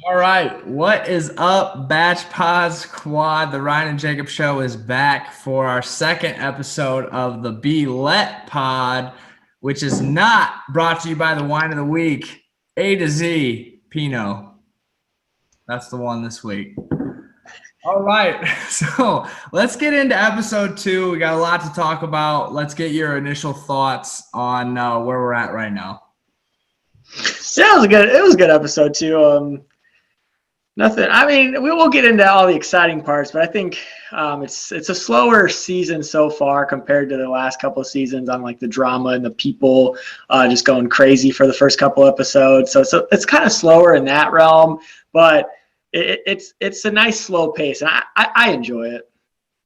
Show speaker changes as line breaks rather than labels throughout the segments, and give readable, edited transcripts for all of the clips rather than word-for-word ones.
All right, what is up, BatchPod Squad? The Ryan and Jacob Show is back for our second episode of the B'LettePod, which is not brought to you by the Wine of the Week, A to Z Pinot. That's the one this week. All right, so let's get into episode 2. We got a lot to talk about. Let's get your initial thoughts on where we're at right now.
Yeah, it was a good episode too. Nothing. I mean, we will get into all the exciting parts, but I think it's a slower season so far compared to the last couple of seasons on like the drama and the people just going crazy for the first couple episodes. So it's kind of slower in that realm, but it's a nice slow pace, and I enjoy it.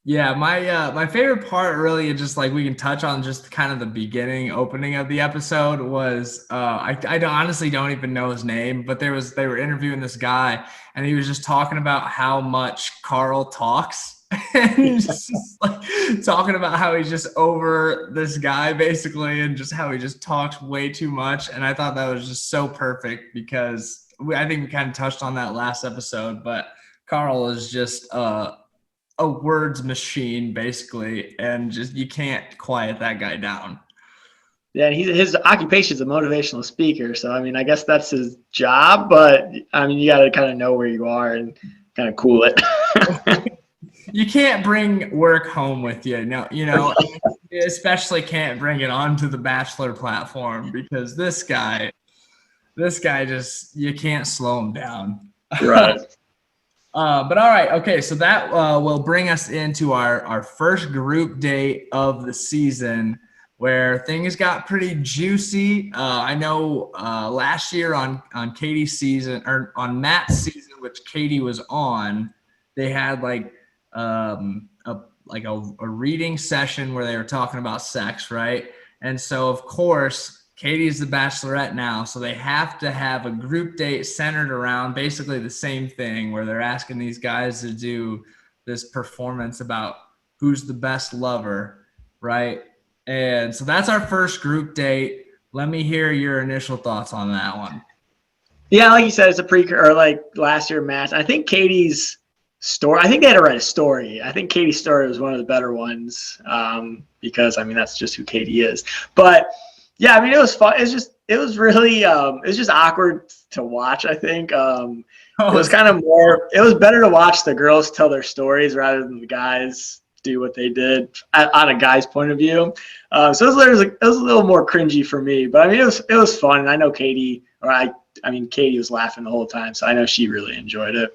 Yeah, my favorite part really is just like we can touch on just kind of the beginning opening of the episode was I honestly don't even know his name, but they were interviewing this guy and he was just talking about how much Carl talks and just like talking about how he's just over this guy basically and just how he just talks way too much. And I thought that was just so perfect because I think we kind of touched on that last episode, but Carl is just a words machine basically, and just you can't quiet that guy down.
Yeah, his occupation is a motivational speaker, so I mean, I guess that's his job. But I mean, you got to kind of know where you are and kind of cool it.
You can't bring work home with you. No, you especially can't bring it onto the Bachelor platform because this guy just you can't slow him down.
Right.
But all right, okay, so that will bring us into our first group date of the season where things got pretty juicy. I know last year on Katie's season or on Matt's season, which Katie was on, they had like a reading session where they were talking about sex, right? And so of course Katie's the bachelorette now, so they have to have a group date centered around basically the same thing where they're asking these guys to do this performance about who's the best lover, right? And so that's our first group date. Let me hear your initial thoughts on that one.
Yeah, like you said, it's a or like last year match. I think Katie's story. I think they had to write a story. I think Katie's story was one of the better ones because I mean that's just who Katie is. But yeah, I mean, it was fun. It was really, it was just awkward to watch, I think. It was kind of it was better to watch the girls tell their stories rather than the guys do what they did on a guy's point of view. So it was a little more cringy for me, but I mean, it was fun. And I know Katie, I mean, Katie was laughing the whole time. So I know she really enjoyed it.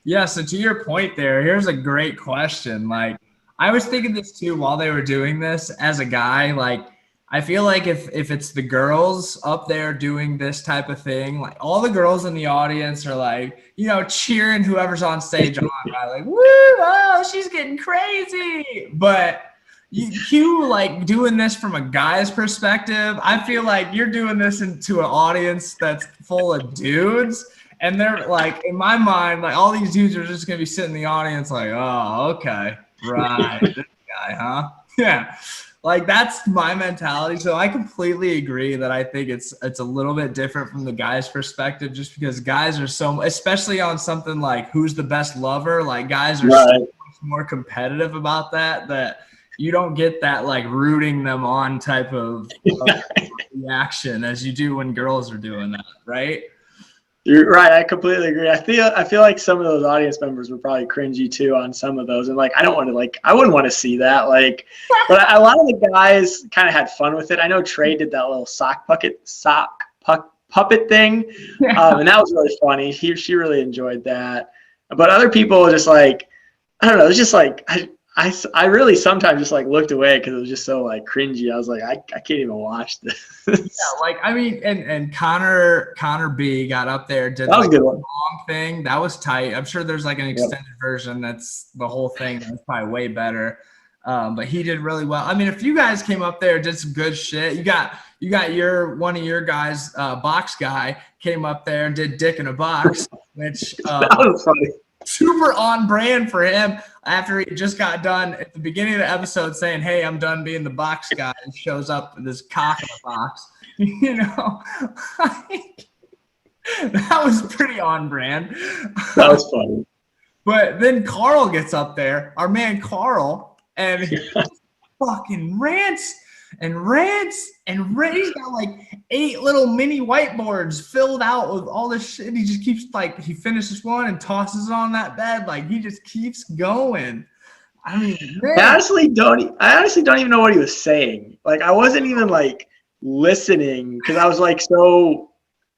Yeah. So to your point there, here's a great question. Like, I was thinking this too while they were doing this as a guy, like, I feel like if it's the girls up there doing this type of thing, like all the girls in the audience are like, cheering whoever's on stage on, right? Like, woo, oh, she's getting crazy. But you like doing this from a guy's perspective, I feel like you're doing this into an audience that's full of dudes. And they're like, in my mind, like all these dudes are just going to be sitting in the audience like, oh, okay, right, this guy, huh? Yeah. Like that's my mentality. So I completely agree that I think it's a little bit different from the guy's perspective, just because guys are especially on something like who's the best lover, like guys are so much more competitive about that you don't get that like rooting them on type of reaction as you do when girls are doing that, right?
You're right. I completely agree. I feel like some of those audience members were probably cringy too on some of those, and like I wouldn't want to see that. Like, but a lot of the guys kind of had fun with it. I know Trey did that little sock puppet thing, and that was really funny. She really enjoyed that. But other people just like, I don't know. It was just like I really sometimes just like looked away because it was just so like cringy. I was like, I can't even watch this.
Yeah, like I mean, and Connor B got up there, did
that was
like
a good
a
one.
long thing. That was tight. I'm sure there's like an extended version that's the whole thing. That's probably way better. But he did really well. I mean, if you guys came up there, did some good shit. You got one of your guys, box guy, came up there and did dick in a box, which
that was funny.
Super on brand for him after he just got done at the beginning of the episode saying, hey, I'm done being the box guy, and shows up with this cock in a box. That was pretty on brand.
That was funny.
But then Carl gets up there, our man Carl, and he fucking rants and rants and rants. He's got like 8 little mini whiteboards filled out with all this shit. He just keeps like, he finishes one and tosses it on that bed. Like he just keeps going. I mean, man.
I honestly don't even know what he was saying. Like I wasn't even like listening because I was like so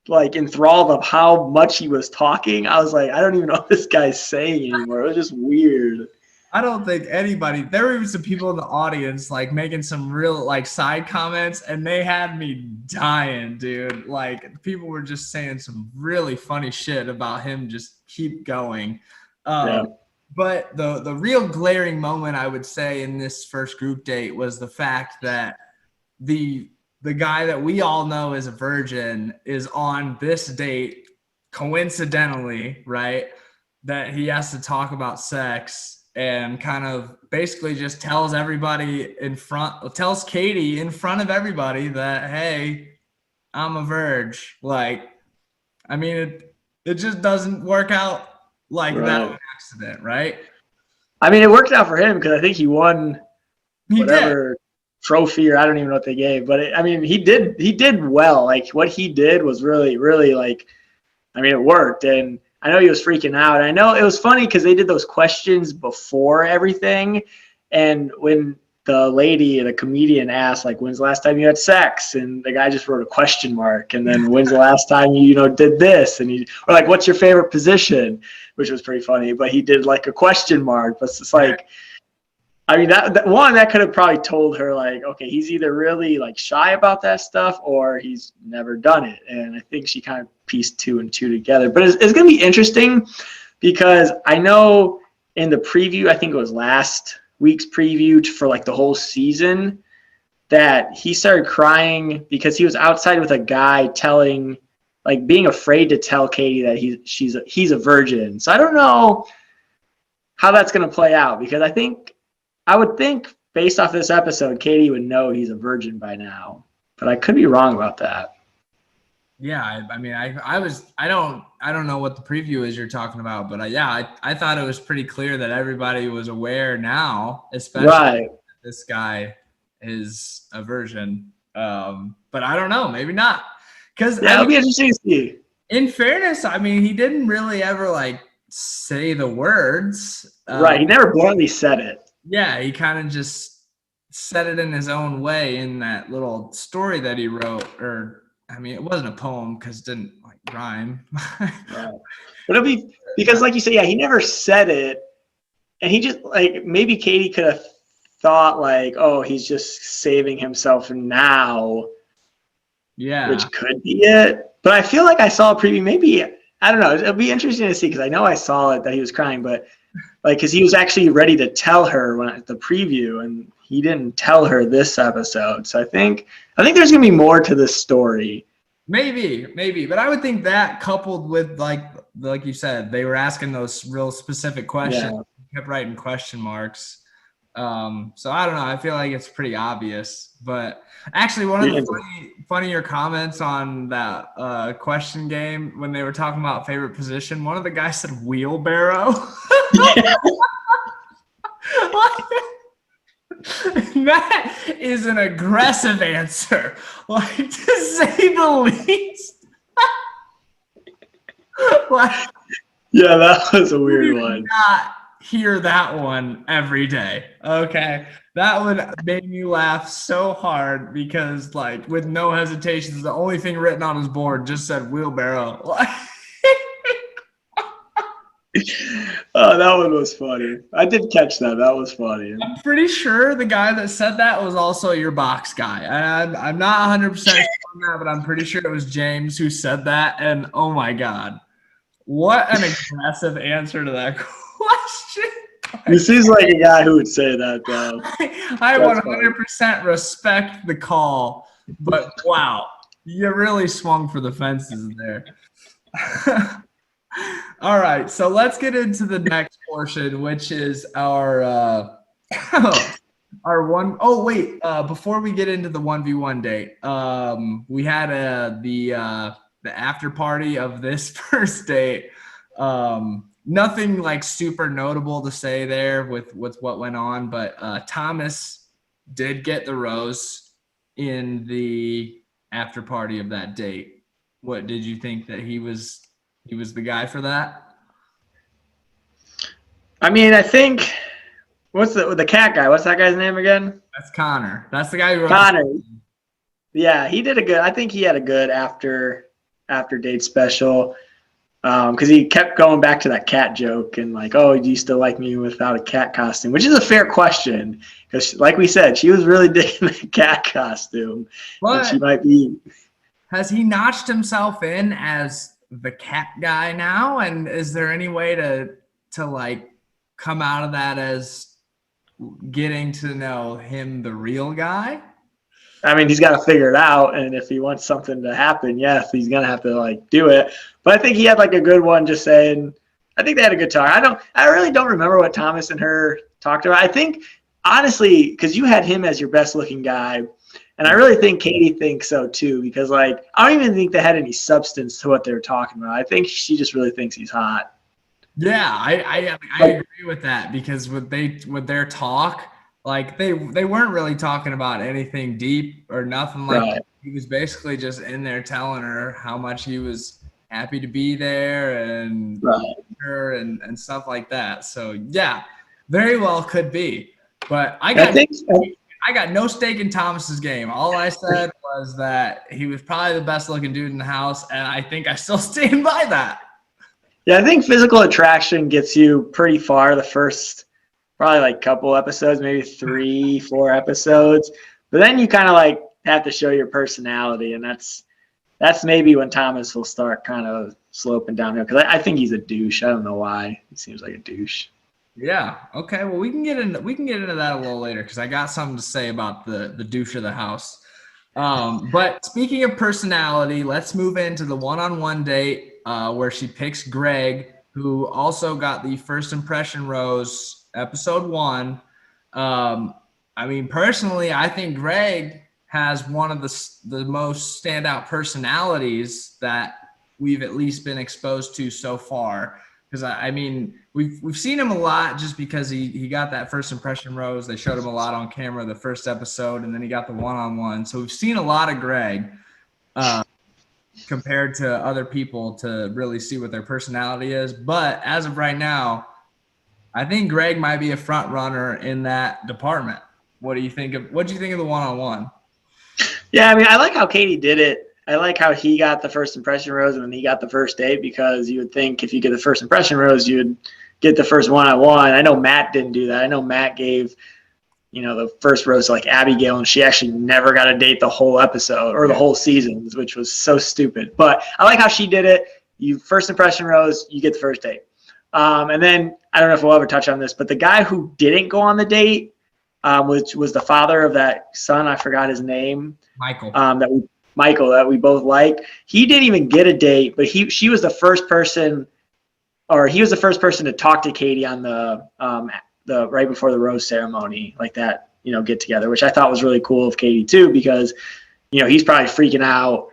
like enthralled of how much he was talking. I was like, I don't even know what this guy's saying anymore. It was just weird.
I don't think anybody, there were even some people in the audience like making some real like side comments, and they had me dying, dude. Like people were just saying some really funny shit about him just keep going.
Yeah.
But the real glaring moment I would say in this first group date was the fact that the guy that we all know is a virgin is on this date coincidentally, right? That he has to talk about sex and kind of basically just tells tells Katie in front of everybody that, hey, I'm a virgin. Like, I mean, it just doesn't work out like that on accident, right?
I mean, it worked out for him because I think he won whatever trophy, or I don't even know what they gave. But I mean, he did well. Like what he did was really, really like, I mean, it worked. And I know he was freaking out. I know it was funny because they did those questions before everything. And when the comedian asked, like, when's the last time you had sex? And the guy just wrote a question mark. And then when's the last time you did this? And or like, what's your favorite position? Which was pretty funny. But he did like a question mark. But it's like, I mean, that could have probably told her, like, okay, he's either really, like, shy about that stuff or he's never done it. And I think she kind of pieced 2 and 2 together. But it's going to be interesting because I know in the preview, I think it was last week's preview for, like, the whole season, that he started crying because he was outside with a guy being afraid to tell Katie that he's a virgin. So I don't know how that's going to play out because I would think based off this episode, Katie would know he's a virgin by now, but I could be wrong about that.
Yeah, I mean, I don't know what the preview is you're talking about, but I thought it was pretty clear that everybody was aware now, especially that this guy is a virgin. But I don't know, maybe not, because
it'll be interesting to see.
In fairness, I mean, he didn't really ever like say the words.
Right, he never bluntly said it.
Yeah, he kind of just said it in his own way in that little story that he wrote. Or, I mean, it wasn't a poem because it didn't like rhyme.
Right. But it'll be because, like you said, yeah, he never said it, and he just like maybe Katie could have thought like, oh, he's just saving himself now. Yeah, which could be it. But I feel like I saw a preview. Maybe I don't know. It'll be interesting to see because I know I saw it that he was crying, but. Like, because he was actually ready to tell her at the preview, and he didn't tell her this episode. So I think there's gonna be more to this story.
Maybe, but I would think that coupled with like you said, they were asking those real specific questions, kept writing question marks. So I don't know. I feel like it's pretty obvious. But actually, one of the funnier comments on that question game when they were talking about favorite position, one of the guys said wheelbarrow. That is an aggressive answer, like to say the least. Like,
yeah, that was a weird one.
Not hear that one every day. Okay, that would make me laugh so hard because, like, with no hesitations, the only thing written on his board just said wheelbarrow.
Oh, that one was funny. I did catch that. That was funny.
I'm pretty sure the guy that said that was also your box guy. I'm not 100% sure on that, but I'm pretty sure it was James who said that. And oh my God, what an aggressive answer to that question.
He seems like a guy who would say that, though.
I 100% respect the call, but wow, you really swung for the fences there. All right, so let's get into the next portion, which is our one. Oh wait, before we get into the 1v1 date, we had the the after party of this first date. Nothing like super notable to say there with what went on, but Thomas did get the rose in the after party of that date. What did you think that he was the guy for that?
I mean, I think what's the cat guy? What's that guy's name again?
That's Connor. That's the guy who wrote
Connor. Yeah, he did a good. I think he had a good after date special. Because he kept going back to that cat joke and like, oh, do you still like me without a cat costume? Which is a fair question because, like we said, she was really digging the cat costume.
But
and she might be.
Has he notched himself in as the cat guy now? And is there any way to like come out of that as getting to know him, the real guy?
I mean, he's got to figure it out, and if he wants something to happen, yes, he's gonna have to like do it. But I think he had like a good one, just saying. I think they had a good talk. I really don't remember what Thomas and her talked about. I think honestly, because you had him as your best looking guy, and I really think Katie thinks so too. Because like, I don't even think they had any substance to what they were talking about. I think she just really thinks he's hot.
Yeah, I agree with that because with their talk. Like they weren't really talking about anything deep or nothing like that. He was basically just in there telling her how much he was happy to be there and her and stuff like that. So yeah, very well could be. But I got no stake in Thomas's game. All I said was that he was probably the best looking dude in the house, and I think I still stand by that.
Yeah, I think physical attraction gets you pretty far the first probably like couple episodes, maybe 3-4 episodes. But then you kind of like have to show your personality. And that's maybe when Thomas will start kind of sloping downhill. Because I think he's a douche. I don't know why. He seems like a douche.
Yeah. Okay. Well, we can get into that a little later because I got something to say about the douche of the house. But speaking of personality, let's move into the one-on-one date where she picks Greg, who also got the first impression rose. Episode 1. I mean, personally, I think Greg has one of the most standout personalities that we've at least been exposed to so far. Because I mean, we've seen him a lot just because he got that first impression rose. They showed him a lot on camera the first episode, and then he got the one-on-one. So we've seen a lot of Greg compared to other people to really see what their personality is. But as of right now, I think Greg might be a front runner in that department. What do you think of the one-on-one?
Yeah, I mean, I like how Katie did it. I like how he got the first impression rose and then he got the first date because you would think if you get the first impression rose, you would get the first one-on-one. I know Matt didn't do that. I know Matt gave, the first rose to like Abigail, and she actually never got a date the whole episode or the whole season, which was so stupid. But I like how she did it. You first impression rose, you get the first date. And then I don't know if we'll ever touch on this, but the guy who didn't go on the date, which was the father of that son, I forgot his name.
Michael.
That we both like. He didn't even get a date, but he was the first person, or he was the first person to talk to Katie on the right before the rose ceremony, like that, get together, which I thought was really cool of Katie too, because he's probably freaking out,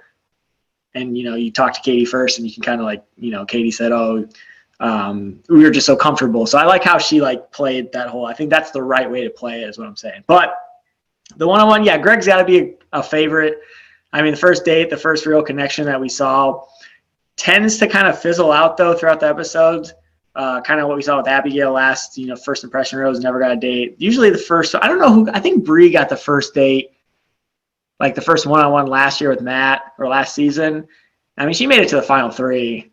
and you talk to Katie first, and you can kind of like Katie said, oh. We were just so comfortable. So I like how she like played that whole, I think that's the right way to play it is what I'm saying. But the one-on-one, yeah, Greg's got to be a favorite. I mean, the first date, the first real connection that we saw tends to kind of fizzle out though throughout the episodes. Kind of what we saw with Abigail last, first impression rose, never got a date. Usually the first, I don't know I think Bree got the first date, like the first one-on-one last year with Matt or last season. I mean, she made it to the final 3,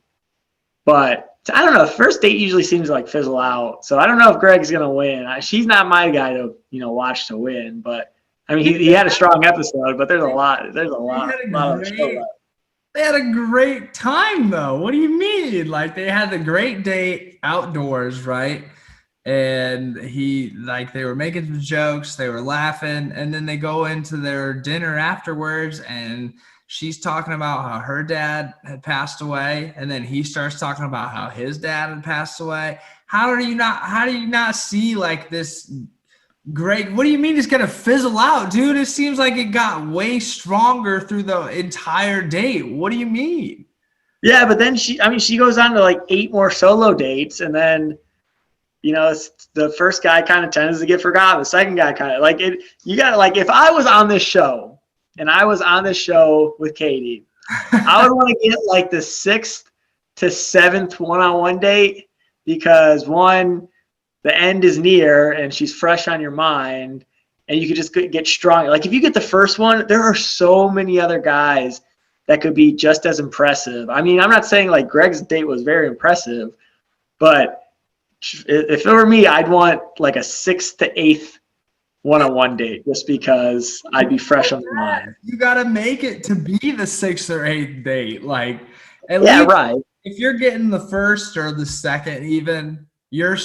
but I don't know. First date usually seems to like fizzle out. So I don't know if Greg's going to win. She's not my guy to, watch to win. But, I mean, he had a strong episode, but there's a lot. There's a lot of show.
They had a great time, though. What do you mean? Like, they had the great date outdoors, right? And they were making some jokes. They were laughing. And then they go into their dinner afterwards, and she's talking about how her dad had passed away, and then he starts talking about how his dad had passed away. How do you not see like this great? What do you mean it's gonna fizzle out, dude? It seems like it got way stronger through the entire date. What do you mean?
Yeah, but then she goes on to like 8 more solo dates, and then the first guy kind of tends to get forgotten. The second guy kind of like it. You got to like if I was on this show and I was on this show with Katie, I would want to get like the 6th to 7th one-on-one date because one, the end is near and she's fresh on your mind, and you could just get stronger. Like if you get the first one, there are so many other guys that could be just as impressive. I mean, I'm not saying like Greg's date was very impressive, but if it were me, I'd want like a 6th to 8th one-on-one date just because I'd be fresh on the mind.
You got to make it to be the 6th or 8th date. Like, at
Yeah,
least
right.
if you're getting the first or the second, even you're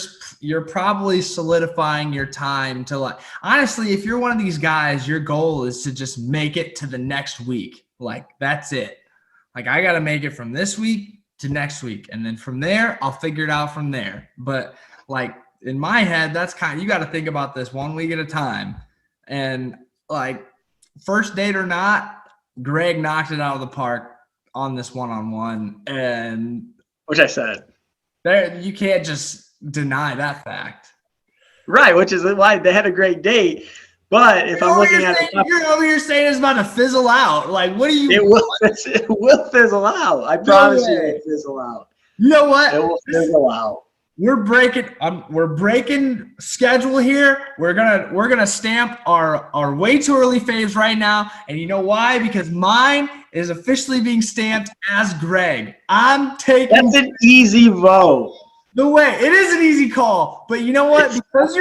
probably solidifying your time to like. Honestly, if you're one of these guys, your goal is to just make it to the next week. Like that's it. Like I got to make it from this week to next week, and then from there, I'll figure it out from there. But like in my head, that's you got to think about this 1 week at a time. And like first date or not, Greg knocked it out of the park on this one-on-one, and
which I said.
There, you can't just deny that fact.
Right, which is why they had a great date. But if I'm looking at it,
you're over here saying it's about to fizzle out. Like, what do you?
It will fizzle out. I promise you, it will fizzle out.
You know what?
It will fizzle out.
We're breaking schedule here. We're gonna stamp our way too early faves right now, and you know why? Because mine is officially being stamped as Greg. I'm taking.
That's an easy vote.
No way. It is an easy call, but you know what? Because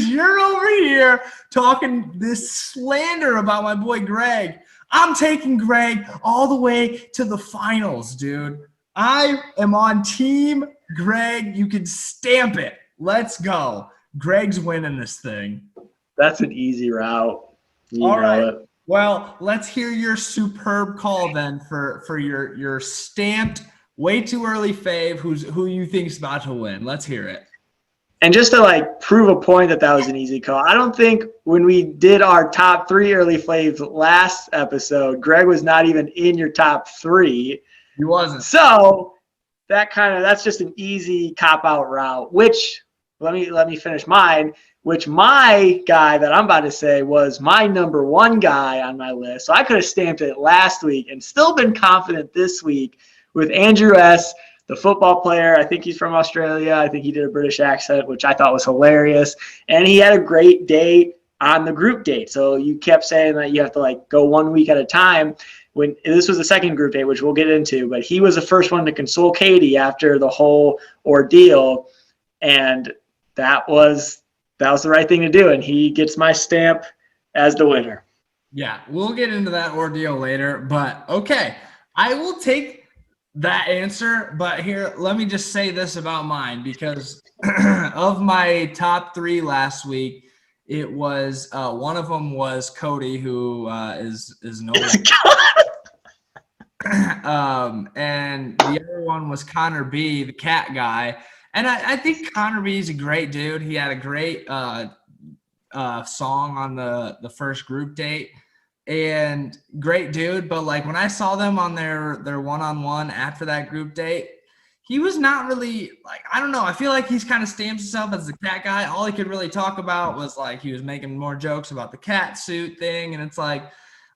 you're over here talking this slander about my boy Greg. I'm taking Greg all the way to the finals, dude. I am on team Greg. You can stamp it. Let's go. Greg's winning this thing.
That's an easy route.
All right. Well, let's hear your superb call then for your stamped way too early fave who you think's about to win. Let's hear it.
And just to like prove a point that was an easy call, I don't think when we did our top 3 early faves last episode, Greg was not even in your top 3.
He wasn't.
So that's just an easy cop-out route, which let me finish mine, which my guy that I'm about to say was my number 1 guy on my list. So I could have stamped it last week and still been confident this week with Andrew S., the football player. I think he's from Australia. I think he did a British accent, which I thought was hilarious. And he had a great day on the group date. So you kept saying that you have to like go 1 week at a time. When this was the second group date, which we'll get into, but he was the first one to console Katie after the whole ordeal. And that was the right thing to do. And he gets my stamp as the winner.
Yeah, we'll get into that ordeal later. But okay, I will take that answer, but here, let me just say this about mine, because of my top 3 last week, it was one of them was Cody, who is no and the other one was Connor B, the cat guy. And I think Connor B is a great dude. He had a great song on the first group date. And great dude, but like when I saw them on their one-on-one after that group date, he was not really like, I don't know. I feel like he's kind of stamps himself as the cat guy. All he could really talk about was like he was making more jokes about the cat suit thing, and it's like,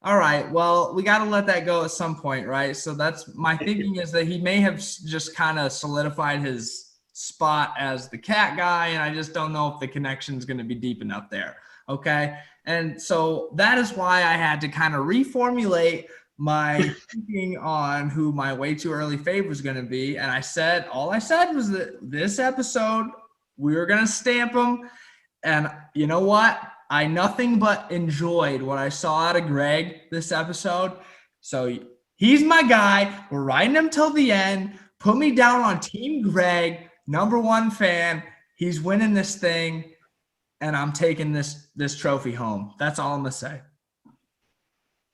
all right, well, we got to let that go at some point, right? So that's my thinking, is that he may have just kind of solidified his spot as the cat guy, and I just don't know if the connection is going to be deep enough there. Okay. And so that is why I had to kind of reformulate my thinking on who my way too early fave was going to be. And all I said was that this episode, we were going to stamp him. And you know what? I nothing but enjoyed what I saw out of Greg this episode. So he's my guy. We're riding him till the end. Put me down on Team Greg, number 1 fan. He's winning this thing. And I'm taking this trophy home. That's all I'm going to say.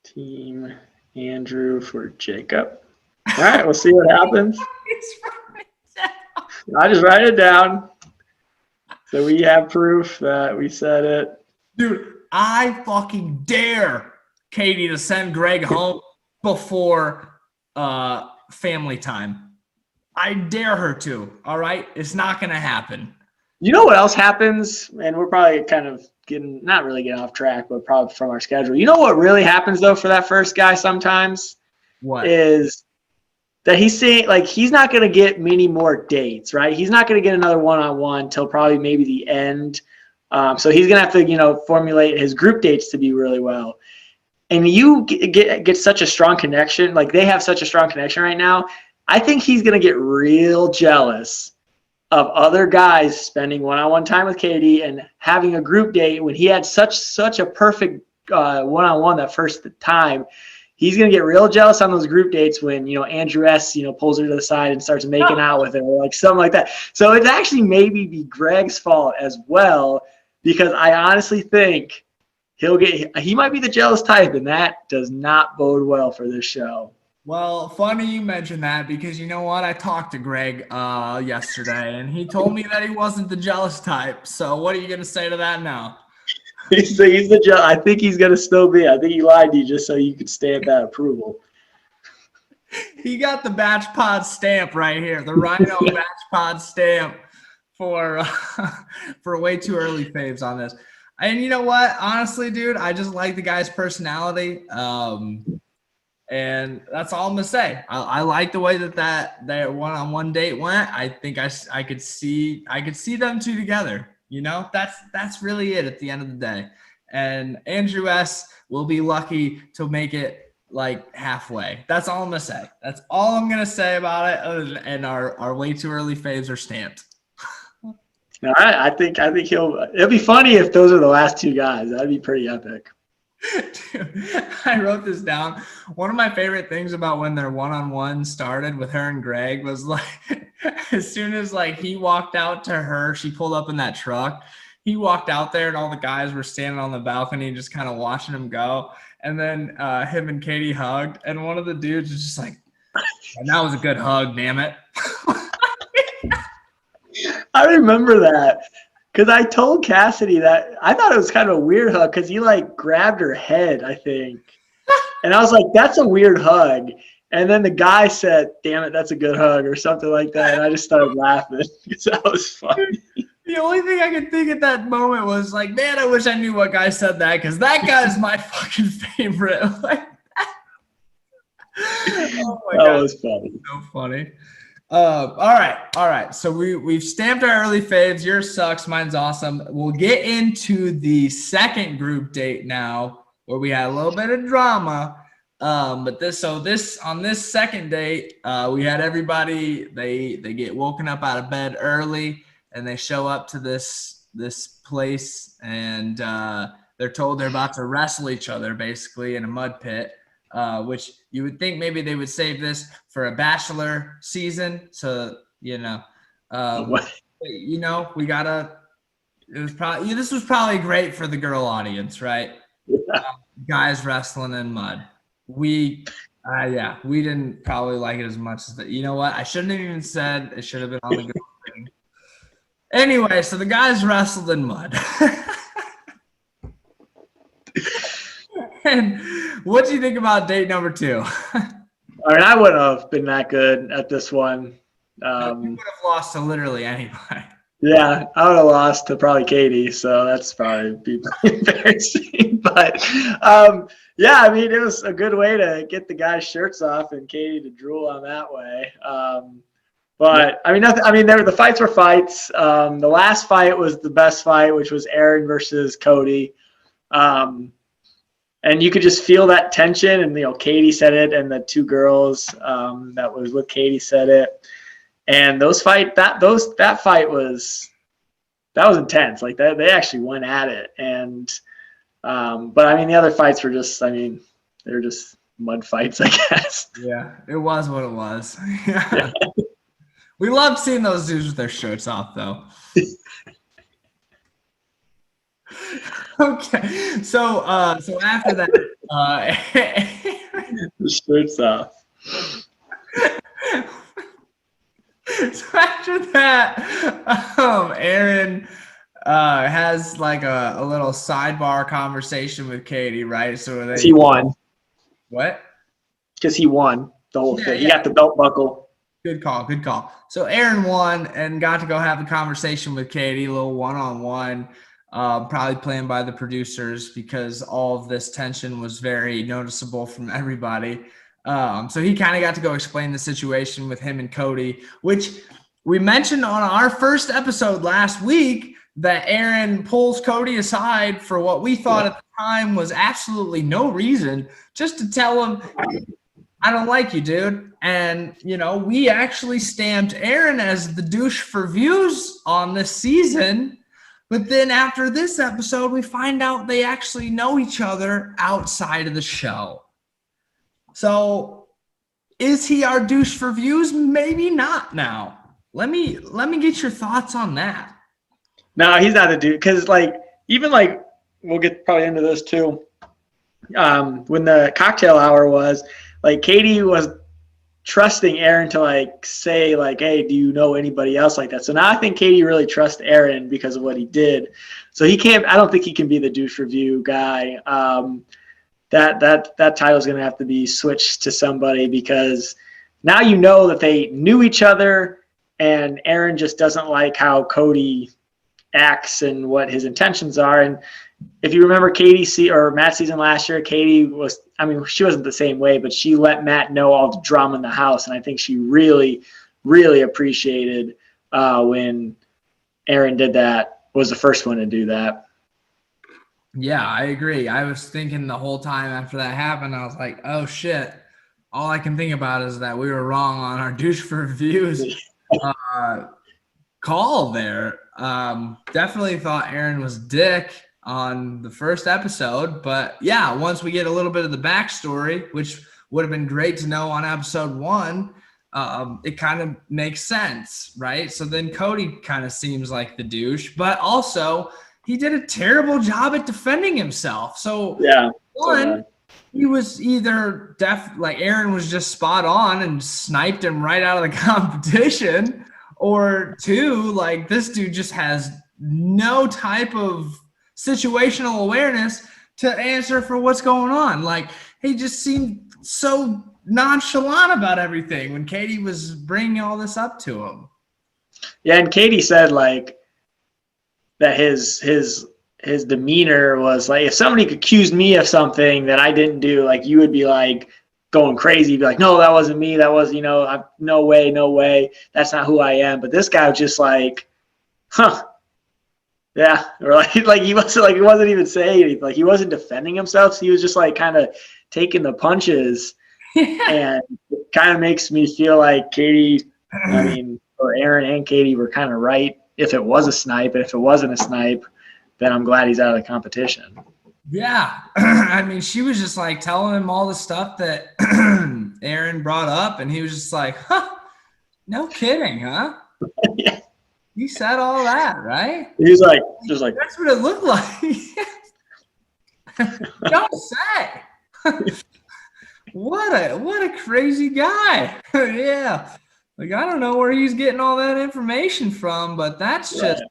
Team Andrew for Jacob. All right, we'll see what happens. I just write it down. So we have proof that we said it.
Dude, I fucking dare Katie to send Greg home before family time. I dare her to. All right, it's not gonna happen.
You know what else happens? And we're probably kind of not really getting off track, but probably from our schedule. You know what really happens though for that first guy sometimes
What?
is that he's saying like he's not going to get many more dates, right? He's not going to get another one-on-one till probably maybe the end. So he's going to have to, formulate his group dates to be really well. And you get such a strong connection, like they have such a strong connection right now. I think he's going to get real jealous of other guys spending one-on-one time with Katie and having a group date when he had such a perfect one-on-one that first time. He's going to get real jealous on those group dates when, Andrew S., pulls her to the side and starts making out with her or like something like that. So it's actually maybe be Greg's fault as well, because I honestly think he might be the jealous type, and that does not bode well for this show.
Well, funny you mentioned that, because you know what? I talked to Greg yesterday, and he told me that he wasn't the jealous type. So what are you going to say to that now?
He's the jealous. I think he's going to still be. I think he lied to you just so you could stamp that approval.
He got the B'LettePod stamp right here, the Rhino B'LettePod stamp for way too early faves on this. And you know what? Honestly, dude, I just like the guy's personality. And that's all I'm gonna say. I like the way that one-on-one date went. I think I could see them two together. That's really it at the end of the day. And Andrew S. will be lucky to make it like halfway. That's all I'm gonna say. That's all I'm gonna say about it. And our way too early faves are stamped.
All right, I think it'll be funny if those are the last two guys. That'd be pretty epic.
Dude, I wrote this down. One of my favorite things about when their one-on-one started with her and Greg was like, as soon as like he walked out to her, she pulled up in that truck. He walked out there and all the guys were standing on the balcony just kind of watching him go. And then him and Katie hugged, and one of the dudes was just like, that was a good hug, damn it.
I remember that. Because I told Cassidy that I thought it was kind of a weird hug because he like grabbed her head, I think. And I was like, that's a weird hug. And then the guy said, damn it, that's a good hug or something like that. And I just started laughing because that was funny.
The only thing I could think at that moment was like, man, I wish I knew what guy said that, because that guy's my fucking favorite. Like, oh my God.
That was funny.
So funny. All right. So we've stamped our early faves. Yours sucks. Mine's awesome. We'll get into the second group date now, where we had a little bit of drama. But on this second date, we had everybody. They get woken up out of bed early, and they show up to this place, and they're told they're about to wrestle each other basically in a mud pit. Which you would think maybe they would save this for a bachelor season. So, this was probably great for the girl audience, right?
Yeah.
Guys wrestling in mud. We didn't probably like it as much as that. You know what? I shouldn't have even said it. Should have been on the girl thing. Anyway, so the guys wrestled in mud. And what do you think about date number 2?
I mean, I wouldn't have been that good at this one.
You would have lost to literally anybody.
Yeah, I would have lost to probably Katie, so that's probably be embarrassing. But I mean, it was a good way to get the guys' shirts off and Katie to drool on that way. But I mean, the fights were fights. The last fight was the best fight, which was Aaron versus Cody. And you could just feel that tension, and Katie said it, and the two girls that was with Katie said it, and that fight was intense. Like that, they actually went at it, and but I mean the other fights were just, they're just mud fights, I guess.
Yeah, it was what it was. Yeah. We loved seeing those dudes with their shirts off, though. Okay, so after that,
the shirts off.
So after that, Aaron has like a little sidebar conversation with Katie, right? So
he won.
What?
Because he won. the whole thing. He got the belt buckle.
Good call. Good call. So Aaron won and got to go have a conversation with Katie, a little one-on-one, probably planned by the producers because all of this tension was very noticeable from everybody. So he kind of got to go explain the situation with him and Cody, which we mentioned on our first episode last week that Aaron pulls Cody aside for what we thought at the time was absolutely no reason, just to tell him, I don't like you, dude. And, we actually stamped Aaron as the douche for views on this season. But then after this episode, we find out they actually know each other outside of the show. So is he our douche for views? Maybe not now. Let me get your thoughts on that.
No, he's not a dude. Because, we'll get probably into this too. When the cocktail hour was, Katie was trusting Aaron to, say, hey, do you know anybody else like that? So now I think Katie really trusts Aaron because of what he did. So I don't think he can be the douche review guy. That title is going to have to be switched to somebody because now you know that they knew each other and Aaron just doesn't like how Cody acts and what his intentions are. And if you remember Matt's season last year, Katie she wasn't the same way, but she let Matt know all the drama in the house. And I think she really, really appreciated when Aaron did that, was the first one to do that.
Yeah, I agree. I was thinking the whole time after that happened, I was like, oh shit. All I can think about is that we were wrong on our douche for views call there. Definitely thought Aaron was dick on the first episode, but yeah, once we get a little bit of the backstory, which would have been great to know on episode 1, it kind of makes sense, right? So then Cody kind of seems like the douche, but also he did a terrible job at defending himself. So
yeah,
he was either Aaron was just spot on and sniped him right out of the competition, or 2, this dude just has no type of situational awareness to answer for what's going on. He just seemed so nonchalant about everything when Katie was bringing all this up to him.
Yeah, and Katie said that his demeanor was if somebody accused me of something that I didn't do, you would be going crazy. You'd be like, no, that wasn't me. That was, no way. That's not who I am. But this guy was just huh. Yeah. Or he wasn't he wasn't even saying anything. He wasn't defending himself. So he was just kind of taking the punches. And it kind of makes me feel like Katie, or Aaron and Katie were kind of right. If it was a snipe, and if it wasn't a snipe, then I'm glad he's out of the competition.
Yeah. She was just telling him all the stuff that Aaron brought up, and he was just no kidding, huh?
Yeah.
You said all that, right?
He's just
that's what it looked like. Don't say. What a crazy guy. Yeah. I don't know where he's getting all that information from, but that's just,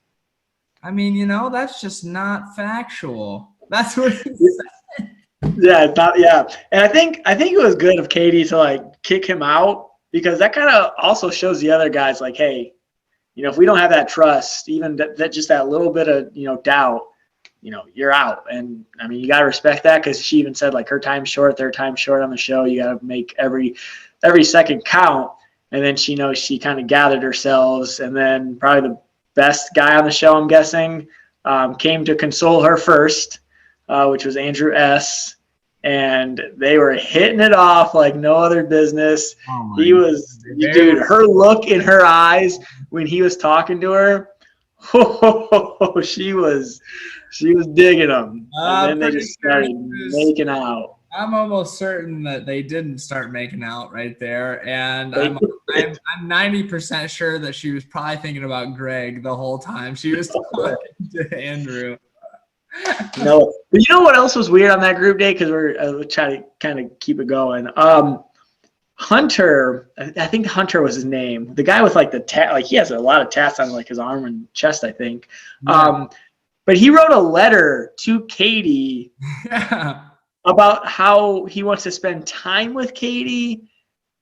that's just not factual. That's what he said.
Yeah. And I think it was good of Katie to kick him out, because that kind of also shows the other guys hey, if we don't have that trust, even that just that little bit of, doubt, you're out. And you got to respect that, because she even said her time's short, their time's short on the show. You got to make every second count. And then she kind of gathered herself, and then probably the best guy on the show, I'm guessing, came to console her first, which was Andrew S. And they were hitting it off like no other business. Dude, her look in her eyes when he was talking to her, she was digging him. And then they just started making out.
I'm almost certain that they didn't start making out right there, and I'm 90% sure that she was probably thinking about Greg the whole time she was talking to Andrew.
No, but you know what else was weird on that group date? Because we're trying to kind of keep it going. Hunter, I think Hunter was his name. The guy with the tat, he has a lot of tats on his arm and chest, I think. Yeah. But he wrote a letter to Katie. Yeah. About how he wants to spend time with Katie,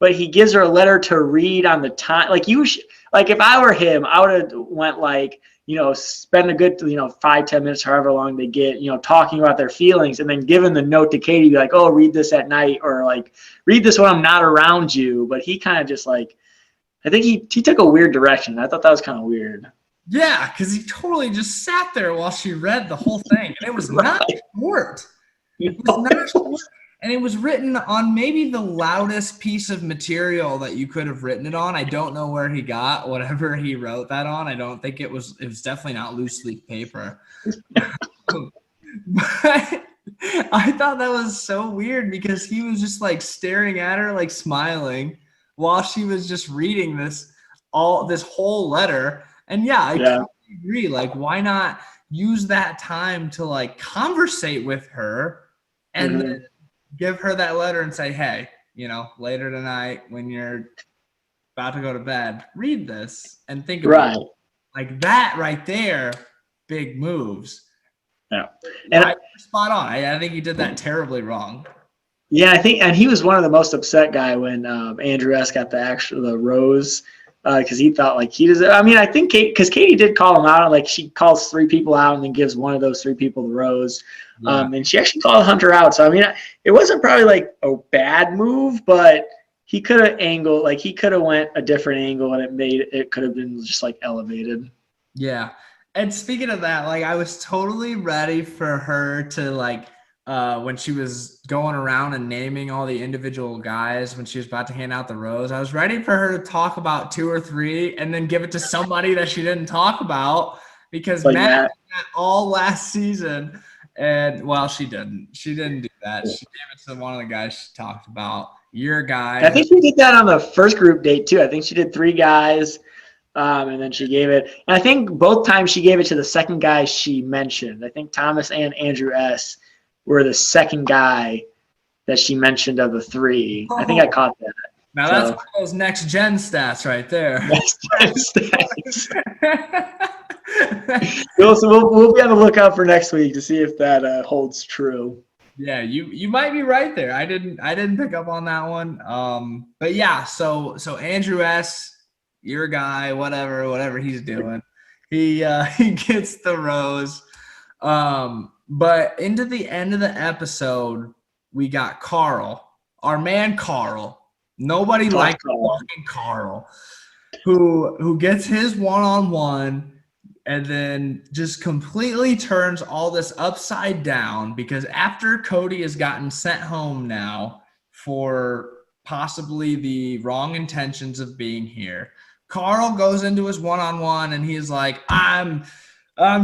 but he gives her a letter to read on the time. Like like if I were him, I would have went like, spend a good, 5-10 minutes, however long they get, talking about their feelings, and then giving the note to Katie, be like, oh, read this at night, or like read this when I'm not around you. But he kind of just like, I think he took a weird direction. I thought that was kind of weird.
Yeah, because he totally just sat there while she read the whole thing. And it was not short. It was not short. And it was written on maybe the loudest piece of material that you could have written it on. I don't know where he got whatever he wrote that on. I don't think it was definitely not loose leaf paper. But I thought that was so weird because he was just like staring at her, like smiling while she was just reading this whole letter. And yeah, I totally agree. Like, why not use that time to like conversate with her and then give her that letter and say, hey, later tonight when you're about to go to bed, read this and think about it. Like that right there, big moves.
Yeah. And
spot on. I think he did that terribly wrong.
Yeah, I think, and he was one of the most upset guy when Andrew S. got the rose, because he felt like he deserved. I mean, I think because Katie did call him out, like she calls 3 people out and then gives one of those 3 people the rose, and she actually called Hunter out. So I mean, it wasn't probably like a bad move, but he could have went a different angle, and it could have been just like elevated.
Yeah, and speaking of that, like I was totally ready for her to like. When she was going around and naming all the individual guys when she was about to hand out the rose, I was ready for her to talk about 2 or 3 and then give it to somebody that she didn't talk about because like Matt did that all last season. And well, she didn't do that. She gave it to one of the guys she talked about. Your guy.
I think she did that on the first group date too. I think she did 3 guys. And then she gave it. And I think both times she gave it to the second guy she mentioned. I think Thomas and Andrew S. were the second guy that she mentioned of the 3. I think I caught that.
Now that's one of those next gen stats right there.
Next gen stats. We'll be on the lookout for next week to see if that holds true.
Yeah, you might be right there. I didn't pick up on that one. But yeah, so Andrew S., your guy, whatever he's doing, he gets the rose. But into the end of the episode, we got Carl, our man Carl. Nobody likes fucking Carl, who gets his one-on-one and then just completely turns all this upside down because after Cody has gotten sent home now for possibly the wrong intentions of being here, Carl goes into his one-on-one and he's like, I'm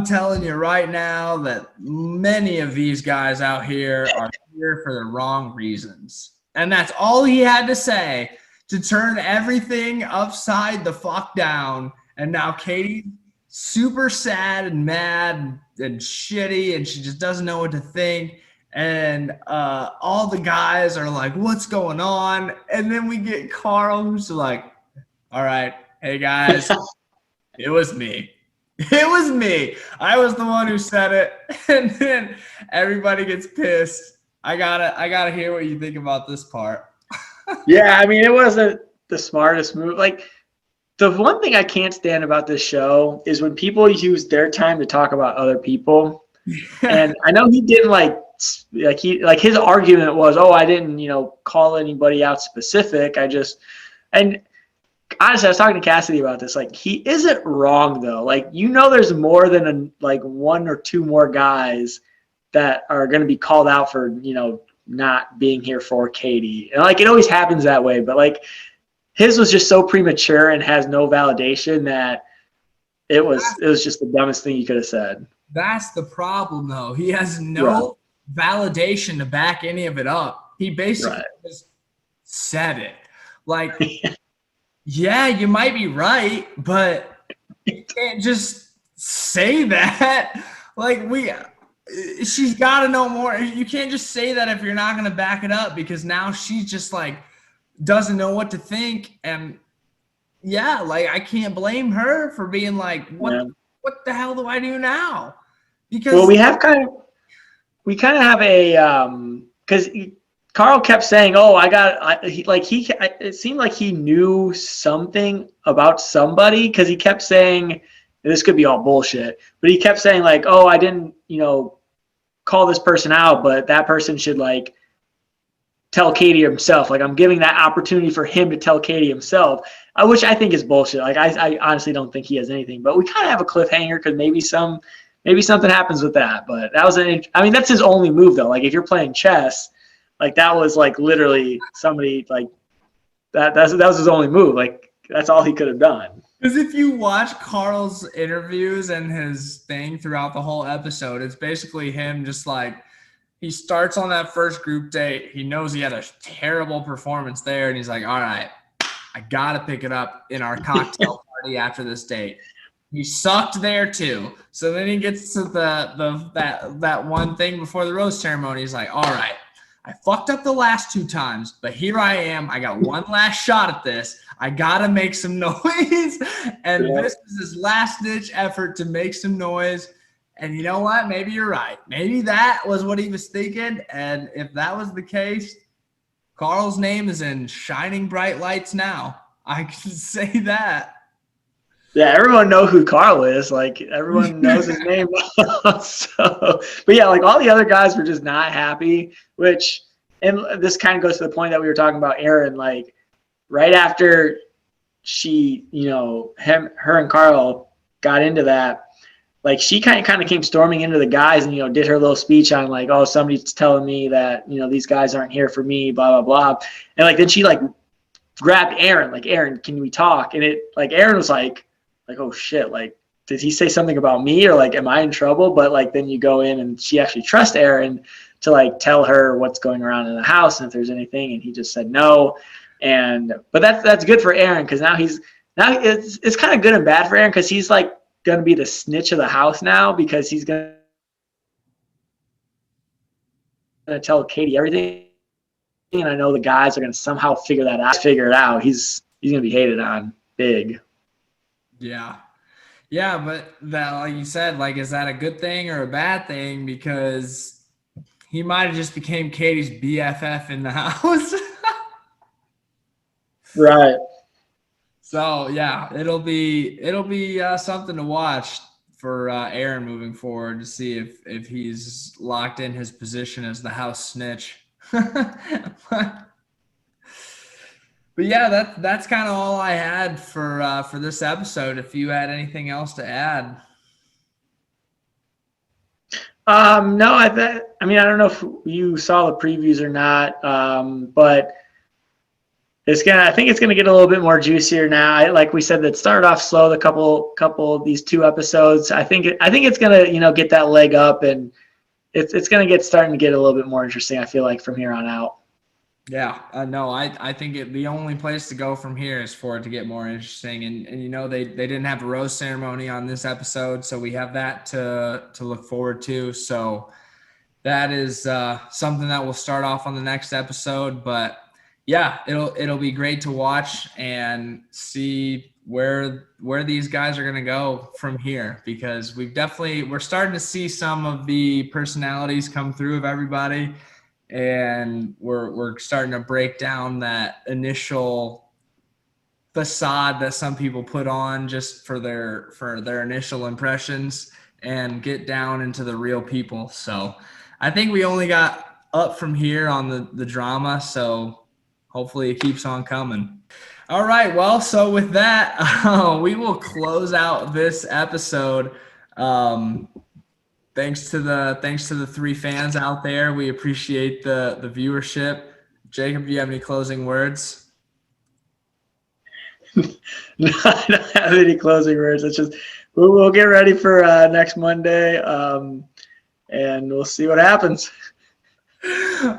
telling you right now that many of these guys out here are here for the wrong reasons. And that's all he had to say to turn everything upside the fuck down. And now Katie's super sad and mad and shitty, and she just doesn't know what to think. And all the guys are like, what's going on? And then we get Carl, who's like, all right, hey guys, it was me. It was me. I was the one who said it. And then everybody gets pissed. I gotta hear what you think about this part.
Yeah, I mean, it wasn't the smartest move. Like, the one thing I can't stand about this show is when people use their time to talk about other people. And I know he didn't his argument was, oh, I didn't, call anybody out specific. And honestly, I was talking to Cassidy about this. Like, he isn't wrong though. Like, there's more than 1 or 2 more guys that are going to be called out for, not being here for Katie. And it always happens that way. But his was just so premature and has no validation that it was just the dumbest thing you could have said.
That's the problem though. He has no validation to back any of it up. He basically just said it. Yeah, you might be right, but you can't just say that. She's got to know more. You can't just say that if you're not going to back it up, because now she's just doesn't know what to think. And yeah, I can't blame her for being what the hell do I do now? Because
we kind of have a because Carl kept saying, "Oh, it seemed like he knew something about somebody because he kept saying this could be all bullshit, but he kept saying like, oh, I didn't, call this person out, but that person should like tell Katie himself. Like I'm giving that opportunity for him to tell Katie himself, which I think is bullshit. Like I honestly don't think he has anything, but we kind of have a cliffhanger because maybe something happens with that. But that's his only move though. Like if you're playing chess, like that was like literally somebody like that was his only move. Like that's all he could have done.
Because if you watch Carl's interviews and his thing throughout the whole episode, it's basically him just like, he starts on that first group date. He knows he had a terrible performance there, and he's like, all right, I got to pick it up in our cocktail party after this date. He sucked there too. So then he gets to that one thing before the rose ceremony. He's like, all right, I fucked up the last 2 times, but here I am. I got one last shot at this. I got to make some noise. And This is his last ditch effort to make some noise. And you know what? Maybe you're right. Maybe that was what he was thinking. And if that was the case, Carl's name is in shining bright lights now. I can say that.
Yeah, everyone knows who Carl is. Like everyone knows his name. But yeah, like all the other guys were just not happy. And this kind of goes to the point that we were talking about Aaron. Like right after she, her and Carl got into that, like she kind of came storming into the guys and did her little speech on like, oh, somebody's telling me that these guys aren't here for me, blah blah blah, and like then she like grabbed Aaron, like, Aaron, can we talk? And it like Aaron was like oh shit, like did he say something about me or like am I in trouble? But like then you go in and she actually trusts Aaron to like tell her what's going around in the house and if there's anything, and he just said no. But that's good for Aaron because now it's kind of good and bad for Aaron because he's like going to be the snitch of the house now because he's going to tell Katie everything, and I know the guys are going to somehow figure it out. He's going to be hated on big.
Yeah, but that, like you said, like is that a good thing or a bad thing? Because he might have just became Katie's BFF in the house.
Right.
So yeah, it'll be something to watch for Aaron moving forward to see if he's locked in his position as the house snitch. But yeah, that's kind of all I had for this episode. If you had anything else to add.
No, I don't know if you saw the previews or not, but I think it's gonna get a little bit more juicier now. Like we said, that started off slow. The couple of these 2 episodes. I think it's gonna get that leg up, and it's gonna starting to get a little bit more interesting. I feel like from here on out.
Yeah, no, I think the only place to go from here is for it to get more interesting. And they didn't have a rose ceremony on this episode, so we have that to look forward to. So that is something that will start off on the next episode. But yeah, it'll be great to watch and see where these guys are going to go from here, because we're starting to see some of the personalities come through of everybody. And we're starting to break down that initial facade that some people put on just for their initial impressions and get down into the real people. So I think we only got up from here on the drama. So hopefully it keeps on coming. All right. Well, so with that, we will close out this episode. Thanks to the 3 fans out there. We appreciate the viewership. Jacob, do you have any closing words?
No, I don't have any closing words. It's just we'll get ready for next Monday, and we'll see what happens.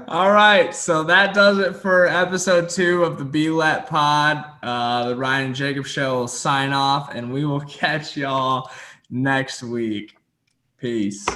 All right, so that does it for episode 2 of the B'LettePod. The Ryan and Jacob Show will sign off, and we will catch y'all next week. Peace.